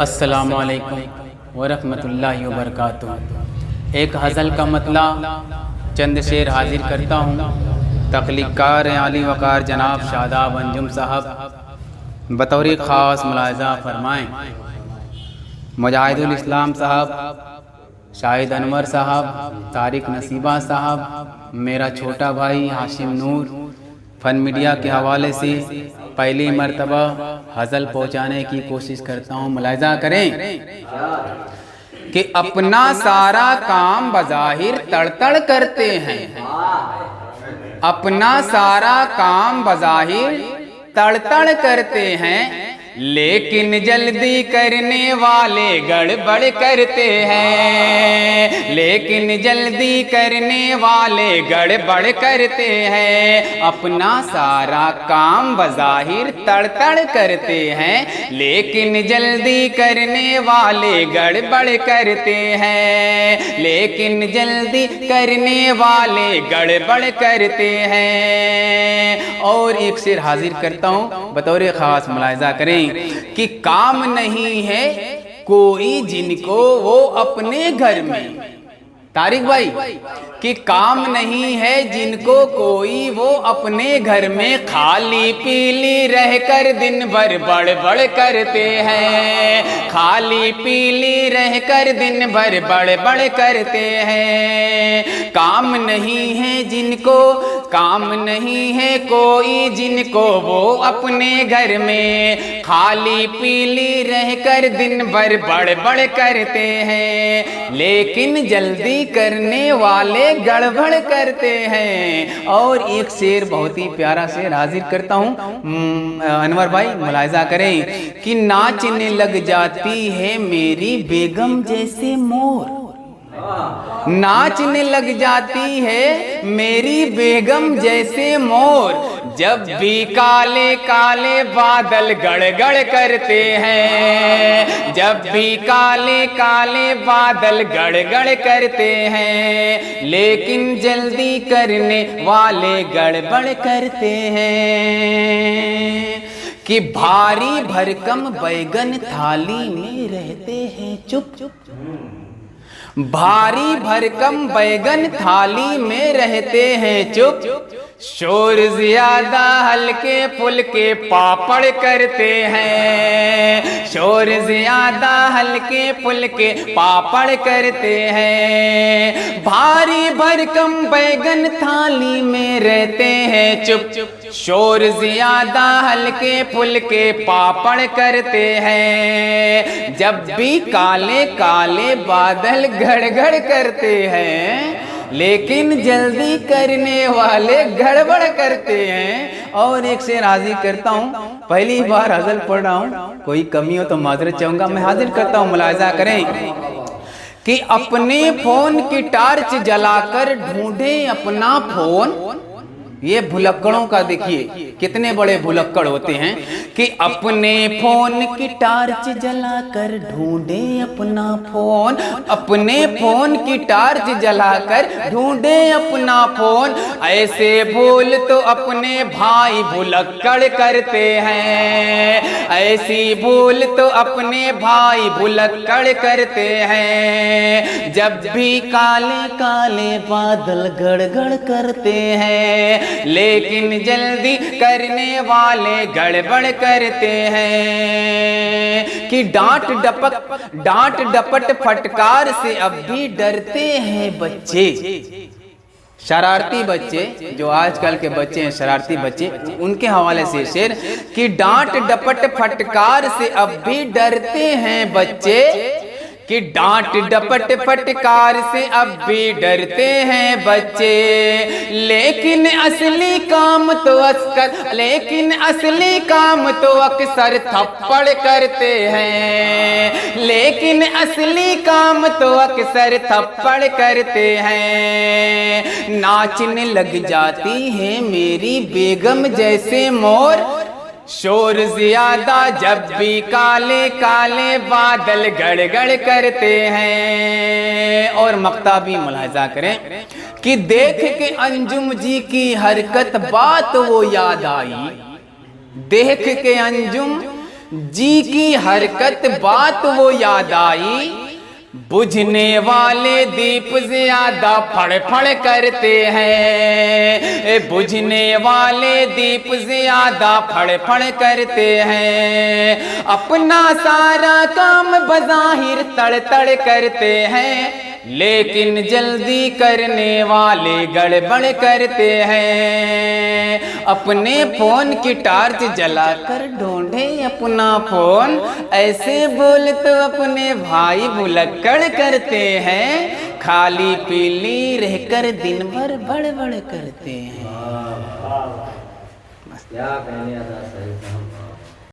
अस्सलामु अलैकुम वरहमतुल्लाहि वबरकातुहू। एक हज़ल का मतला चंद शेर हाजिर करता हूँ। तख्लीक़कार आली वक़ार जनाब शादाब अंजुम साहब बतौर ख़ास मुलाहिज़ा फरमाएँ। मुजाहिदुल इस्लाम साहब, शाहिद अनवर साहब, तारिक नसीबा साहब, मेरा छोटा भाई हाशिम नूर, फ़न मीडिया के हवाले से पहली मर्तबा हज़ल पहुँचाने की कोशिश करता हूँ। मुलाहिज़ा करें कि अपना सारा काम बज़ाहिर तड़तड़ करते हैं, अपना सारा काम बज़ाहिर तड़तड़ करते हैं, लेकिन जल्दी करने वाले गड़बड़ करते हैं, लेकिन जल्दी करने वाले गड़बड़ करते हैं। अपना सारा काम बज़ाहिर तड़तड़ करते हैं, लेकिन जल्दी करने वाले गड़बड़ करते हैं, लेकिन जल्दी करने वाले गड़बड़ करते हैं। और एक शेर हाजिर करता हूँ बतौर ख़ास, मुलाहिज़ा करें कि काम नहीं है कोई जिनको वो अपने घर में, तारिक भाई, कि काम नहीं है जिनको कोई वो अपने घर में खाली पीली रहकर दिन भर बड़बड़ करते हैं, खाली पीली रहकर दिन भर बड़बड़ करते हैं। काम नहीं है जिनको, काम नहीं है कोई जिनको वो अपने घर में खाली पीली रहकर दिन भर बड़बड़ करते हैं, लेकिन जल्दी करने वाले गड़बड़ करते हैं। और एक शेर, बहुत ही प्यारा शेर हाजिर करता हूँ अनवर भाई, मुलाहिज़ा करें कि नाचने लग जाती है मेरी बेगम जैसे मोर, नाचने लग जाती है मेरी बेगम जैसे मोर, जब भी काले काले बादल गड़गड़ करते हैं, जब भी काले काले बादल गड़गड़ करते हैं, लेकिन जल्दी करने वाले गड़बड़ करते हैं। कि भारी भरकम बैगन थाली में रहते हैं चुप चुप, भारी भरकम बैगन थाली में रहते हैं चुप, शोर ज्यादा हल्के फुल्के पापड़ करते हैं, शोर ज्यादा हल्के फुल्के पापड़ करते हैं। भारी भरकम बैगन थाली में रहते हैं चुप, शोर ज्यादा हल्के फुल्के पापड़ करते हैं, जब भी काले काले बादल गड़गड़ करते हैं, लेकिन जल्दी करने वाले गड़बड़ करते हैं। और एक शेर हाजिर करता हूँ, पहली बार हज़ल पढ़ रहा हूँ, कोई कमी हो तो माजरत चाहूँगा, मैं हाजिर करता हूँ। मुलाहिज़ा करें कि अपने फोन की टार्च जलाकर ढूंढे अपना फोन, ये भुलक्कड़ों का देखिए कितने बड़े भुलक्कड़ होते हैं, कि अपने फोन की टार्च जलाकर ढूंढे अपना फोन, अपने फोन की टार्च जलाकर ढूंढे अपना फोन, ऐसे भूल तो अपने भाई भुलक्कड़ करते हैं, ऐसी भूल तो अपने भाई भुलक्कड़ करते हैं। जब भी काले काले बादल गड़गड़ करते हैं, लेकिन जल्दी करने वाले गड़बड़ करते हैं। कि डांट डपट फटकार से अब भी डरते हैं बच्चे, शरारती बच्चे, जो आजकल के बच्चे हैं शरारती बच्चे, उनके हवाले से शेर कि डांट डपट फटकार से अब भी डरते हैं बच्चे, कि डांट डपट फटकार से अब भी डरते हैं बच्चे, लेकिन असली काम तो अक्सर थप्पड़ करते हैं, लेकिन असली काम तो अक्सर थप्पड़ करते हैं। नाचने लग जाती है मेरी बेगम जैसे मोर, शोर ज्यादा जब भी काले काले बादल गड़गड़ करते हैं। और मक्ता भी मुलाहिज़ा करें कि देख के अंजुम जी की हरकत बात वो याद आई, देख के अंजुम जी की हरकत बात वो याद आई, बुझने वाले दीप ज्यादा फड़ करते हैं, बुझने वाले दीप ज्यादा फड़ करते हैं। अपना सारा काम बज़ाहिर तड़ करते हैं, लेकिन जल्दी करने वाले गड़बड़ करते हैं। अपने फोन की टार्च जलाकर ढूंढे अपना फोन, ऐसे बोल तो अपने भाई भुलक्कड़ करते हैं। खाली पीली रहकर दिन भर बड़बड़ करते हैं। क्या कहने आता सही।